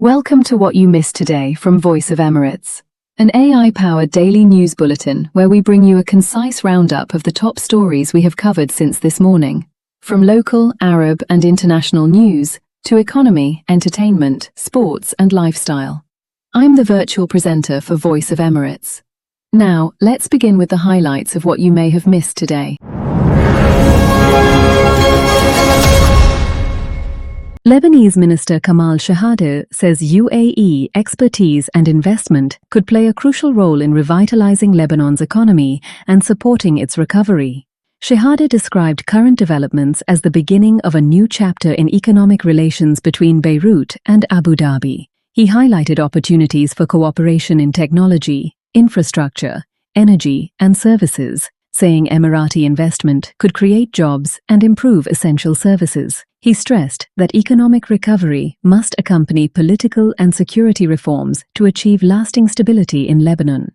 Welcome to What You Missed Today from Voice of Emirates, an AI-powered daily news bulletin where we bring you a concise roundup of the top stories we have covered since this morning. From local, Arab and international news to economy, entertainment, sports and lifestyle. I'm the virtual presenter for Voice of Emirates. Now, let's begin with the highlights of what you may have missed today. Lebanese Minister Kamal Shahade says UAE expertise and investment could play a crucial role in revitalizing Lebanon's economy and supporting its recovery. Shahade described current developments as the beginning of a new chapter in economic relations between Beirut and Abu Dhabi. He highlighted opportunities for cooperation in technology, infrastructure, energy, and services, saying Emirati investment could create jobs and improve essential services. He stressed that economic recovery must accompany political and security reforms to achieve lasting stability in Lebanon.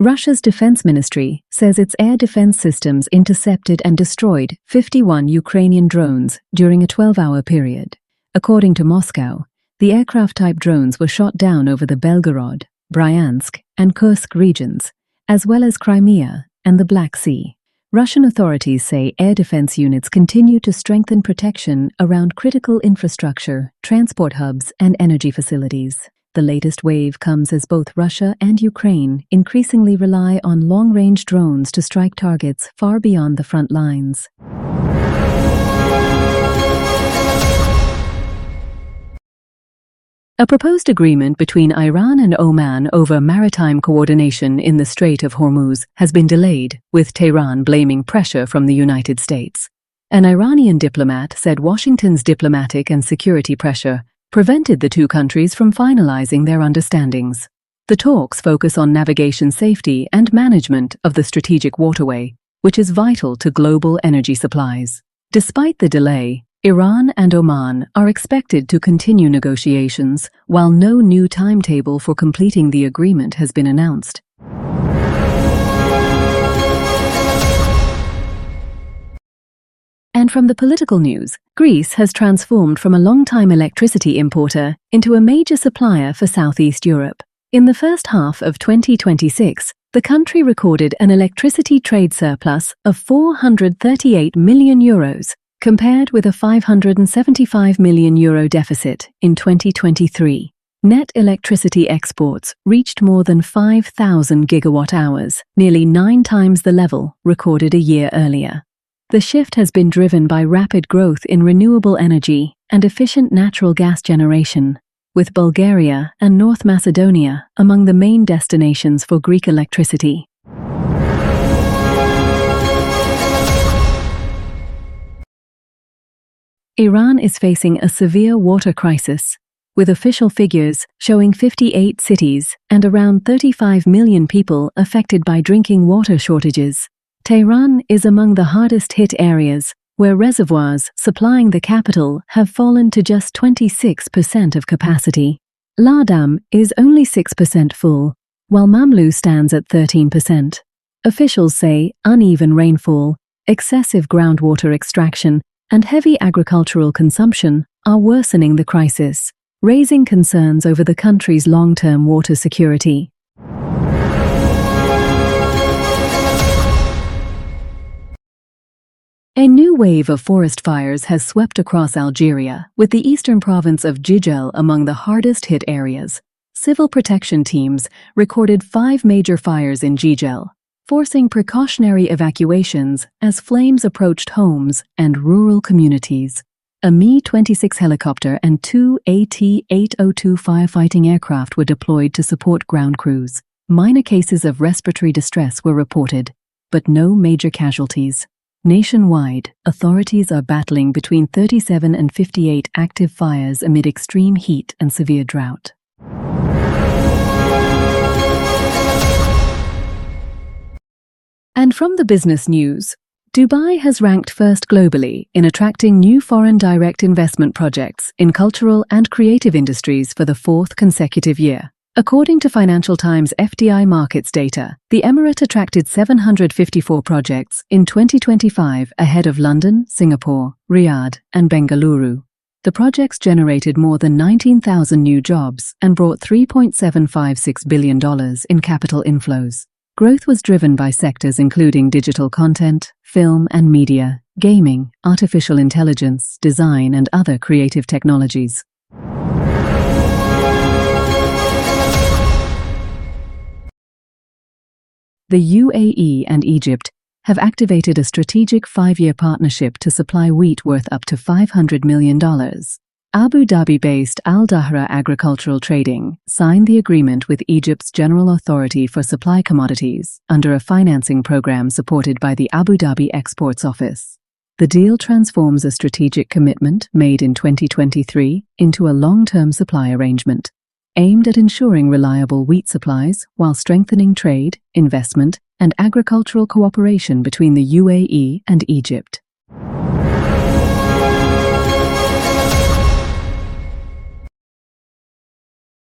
Russia's defense ministry says its air defense systems intercepted and destroyed 51 Ukrainian drones during a 12-hour period. According to Moscow, the aircraft-type drones were shot down over the Belgorod, Bryansk, and Kursk regions, as well as Crimea and the Black Sea. Russian authorities say air defense units continue to strengthen protection around critical infrastructure, transport hubs, and energy facilities. The latest wave comes as both Russia and Ukraine increasingly rely on long-range drones to strike targets far beyond the front lines. A proposed agreement between Iran and Oman over maritime coordination in the Strait of Hormuz has been delayed, with Tehran blaming pressure from the United States. An Iranian diplomat said Washington's diplomatic and security pressure prevented the two countries from finalizing their understandings. The talks focus on navigation safety and management of the strategic waterway, which is vital to global energy supplies. Despite the delay, Iran and Oman are expected to continue negotiations, while no new timetable for completing the agreement has been announced. And from the political news, Greece has transformed from a long-time electricity importer into a major supplier for Southeast Europe. In the first half of 2026, the country recorded an electricity trade surplus of €438 million, compared with a €575 million deficit in 2023. Net electricity exports reached more than 5,000 gigawatt-hours, nearly 9 times the level recorded a year earlier. The shift has been driven by rapid growth in renewable energy and efficient natural gas generation, with Bulgaria and North Macedonia among the main destinations for Greek electricity. Iran is facing a severe water crisis, with official figures showing 58 cities and around 35 million people affected by drinking water shortages. Tehran is among the hardest-hit areas, where reservoirs supplying the capital have fallen to just 26% of capacity. La Dam is only 6% full, while Mamlou stands at 13%. Officials say uneven rainfall, excessive groundwater extraction, and heavy agricultural consumption are worsening the crisis, raising concerns over the country's long-term water security. A new wave of forest fires has swept across Algeria, with the eastern province of Jijel among the hardest-hit areas. Civil protection teams recorded 5 major fires in Jijel, forcing precautionary evacuations as flames approached homes and rural communities. A Mi-26 helicopter and 2 AT-802 firefighting aircraft were deployed to support ground crews. Minor cases of respiratory distress were reported, but no major casualties. Nationwide, authorities are battling between 37 and 58 active fires amid extreme heat and severe drought. And from the business news, Dubai has ranked first globally in attracting new foreign direct investment projects in cultural and creative industries for the 4th consecutive year. According to Financial Times FDI Markets data, the Emirate attracted 754 projects in 2025 ahead of London, Singapore, Riyadh, and Bengaluru. The projects generated more than 19,000 new jobs and brought $3.756 billion in capital inflows. Growth was driven by sectors including digital content, film and media, gaming, artificial intelligence, design, and other creative technologies. The UAE and Egypt have activated a strategic 5-year partnership to supply wheat worth up to $500 million. Abu Dhabi-based Al Dahra Agricultural Trading signed the agreement with Egypt's General Authority for Supply Commodities under a financing program supported by the Abu Dhabi Exports Office. The deal transforms a strategic commitment made in 2023 into a long-term supply arrangement, aimed at ensuring reliable wheat supplies while strengthening trade, investment, and agricultural cooperation between the UAE and Egypt.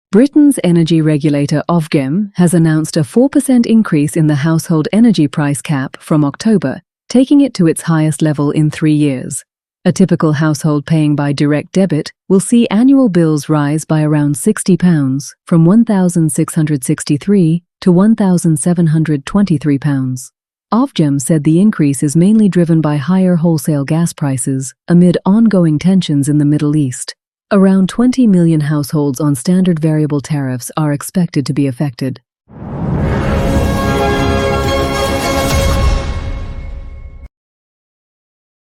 Britain's energy regulator Ofgem has announced a 4% increase in the household energy price cap from October, taking it to its highest level in 3 years. A typical household paying by direct debit will see annual bills rise by around £60, from £1,663 to £1,723. Ofgem said the increase is mainly driven by higher wholesale gas prices amid ongoing tensions in the Middle East. Around 20 million households on standard variable tariffs are expected to be affected.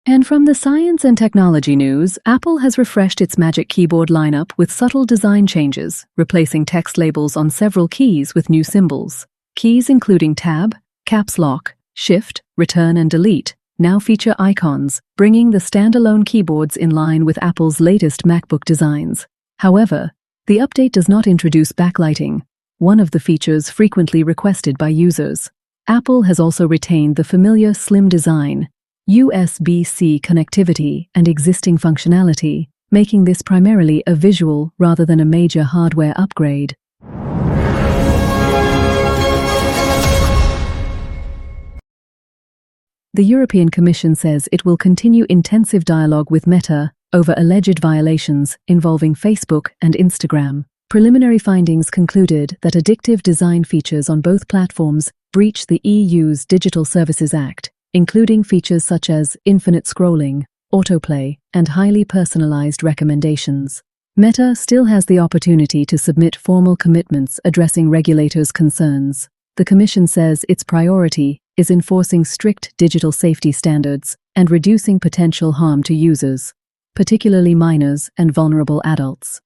And from the science and technology news, Apple has refreshed its Magic Keyboard lineup with subtle design changes, replacing text labels on several keys with new symbols. Keys including Tab, Caps Lock, Shift, Return and Delete now feature icons, bringing the standalone keyboards in line with Apple's latest MacBook designs. However, the update does not introduce backlighting, one of the features frequently requested by users. Apple has also retained the familiar slim design, USB-C connectivity, and existing functionality, making this primarily a visual rather than a major hardware upgrade. The European Commission says it will continue intensive dialogue with Meta over alleged violations involving Facebook and Instagram. Preliminary findings concluded that addictive design features on both platforms breach the EU's Digital Services Act, including features such as infinite scrolling, autoplay, and highly personalized recommendations. Meta still has the opportunity to submit formal commitments addressing regulators' concerns. The Commission says its priority is enforcing strict digital safety standards and reducing potential harm to users, particularly minors and vulnerable adults.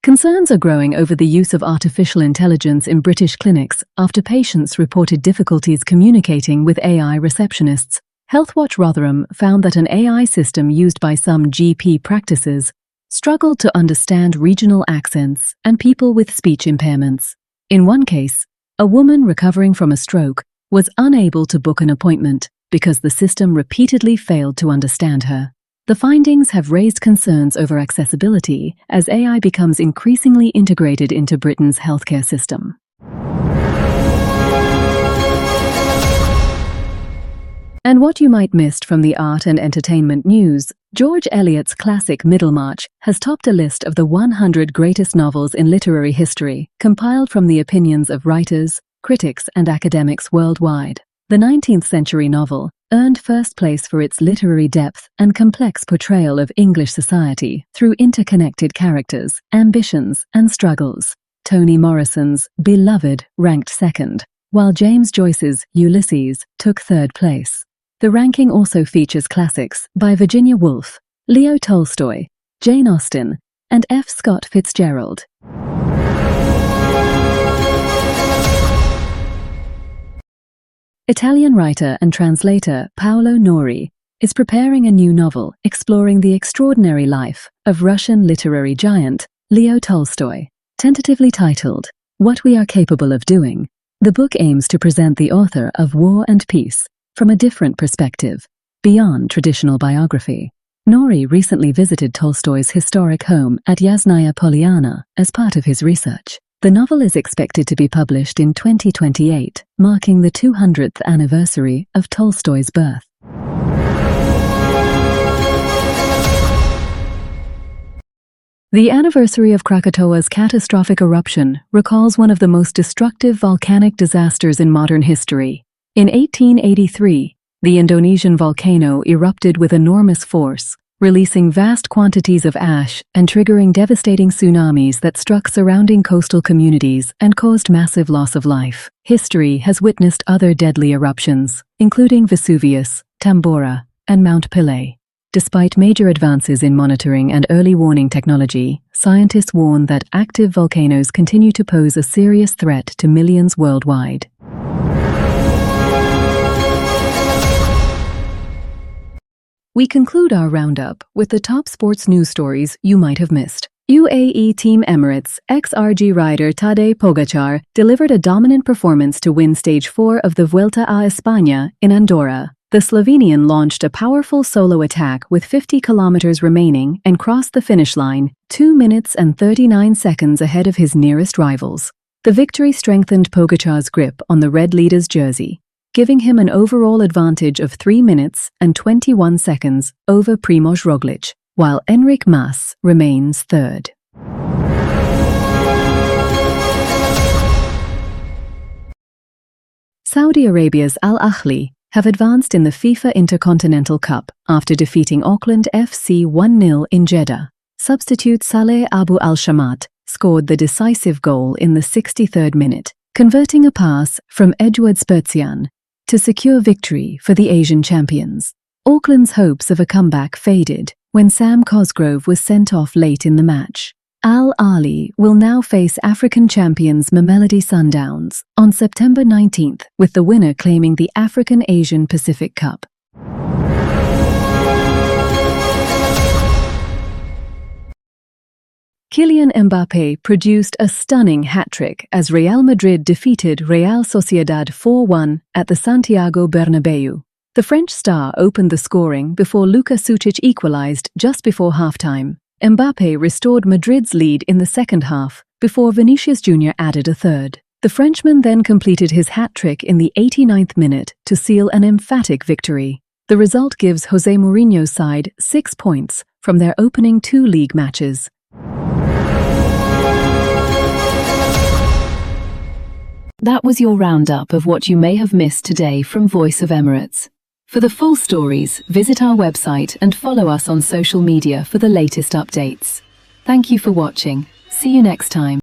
Concerns are growing over the use of artificial intelligence in British clinics after patients reported difficulties communicating with AI receptionists. Healthwatch Rotherham found that an AI system used by some GP practices struggled to understand regional accents and people with speech impairments. In one case, a woman recovering from a stroke was unable to book an appointment because the system repeatedly failed to understand her. The findings have raised concerns over accessibility as AI becomes increasingly integrated into Britain's healthcare system. And what you might missed from the art and entertainment news, George Eliot's classic Middlemarch has topped a list of the 100 greatest novels in literary history, compiled from the opinions of writers, critics, and academics worldwide. The 19th-century novel earned first place for its literary depth and complex portrayal of English society through interconnected characters, ambitions, and struggles. Toni Morrison's Beloved ranked second, while James Joyce's Ulysses took third place. The ranking also features classics by Virginia Woolf, Leo Tolstoy, Jane Austen, and F. Scott Fitzgerald. Italian writer and translator Paolo Nori is preparing a new novel exploring the extraordinary life of Russian literary giant Leo Tolstoy. Tentatively titled, What We Are Capable of Doing, the book aims to present the author of War and Peace from a different perspective, beyond traditional biography. Nori recently visited Tolstoy's historic home at Yasnaya Polyana as part of his research. The novel is expected to be published in 2028, marking the 200th anniversary of Tolstoy's birth. The anniversary of Krakatoa's catastrophic eruption recalls one of the most destructive volcanic disasters in modern history. In 1883, the Indonesian volcano erupted with enormous force, releasing vast quantities of ash and triggering devastating tsunamis that struck surrounding coastal communities and caused massive loss of life. History has witnessed other deadly eruptions, including Vesuvius, Tambora, and Mount Pelée. Despite major advances in monitoring and early warning technology, scientists warn that active volcanoes continue to pose a serious threat to millions worldwide. We conclude our roundup with the top sports news stories you might have missed. UAE Team Emirates XRG rider Tadej Pogačar delivered a dominant performance to win Stage 4 of the Vuelta a España in Andorra. The Slovenian launched a powerful solo attack with 50 kilometers remaining and crossed the finish line 2 minutes and 39 seconds ahead of his nearest rivals. The victory strengthened Pogačar's grip on the red leader's jersey, giving him an overall advantage of 3 minutes and 21 seconds over Primož Roglič, while Enric Mas remains third. Saudi Arabia's Al Ahly have advanced in the FIFA Intercontinental Cup after defeating Auckland FC 1-0 in Jeddah. Substitute Saleh Abu Al-Shamat scored the decisive goal in the 63rd minute, converting a pass from Edward Sperzian to secure victory for the Asian champions. Auckland's hopes of a comeback faded when Sam Cosgrove was sent off late in the match. Al Ahly will now face African champions Mamelodi Sundowns on September 19th, with the winner claiming the African Asian Pacific Cup. Kylian Mbappé produced a stunning hat-trick as Real Madrid defeated Real Sociedad 4-1 at the Santiago Bernabeu. The French star opened the scoring before Luka Sučić equalized just before halftime. Mbappé restored Madrid's lead in the second half before Vinicius Jr. added a third. The Frenchman then completed his hat-trick in the 89th minute to seal an emphatic victory. The result gives Jose Mourinho's side 6 points from their opening 2 league matches. That was your roundup of what you may have missed today from Voice of Emirates. For the full stories, visit our website and follow us on social media for the latest updates. Thank you for watching. See you next time.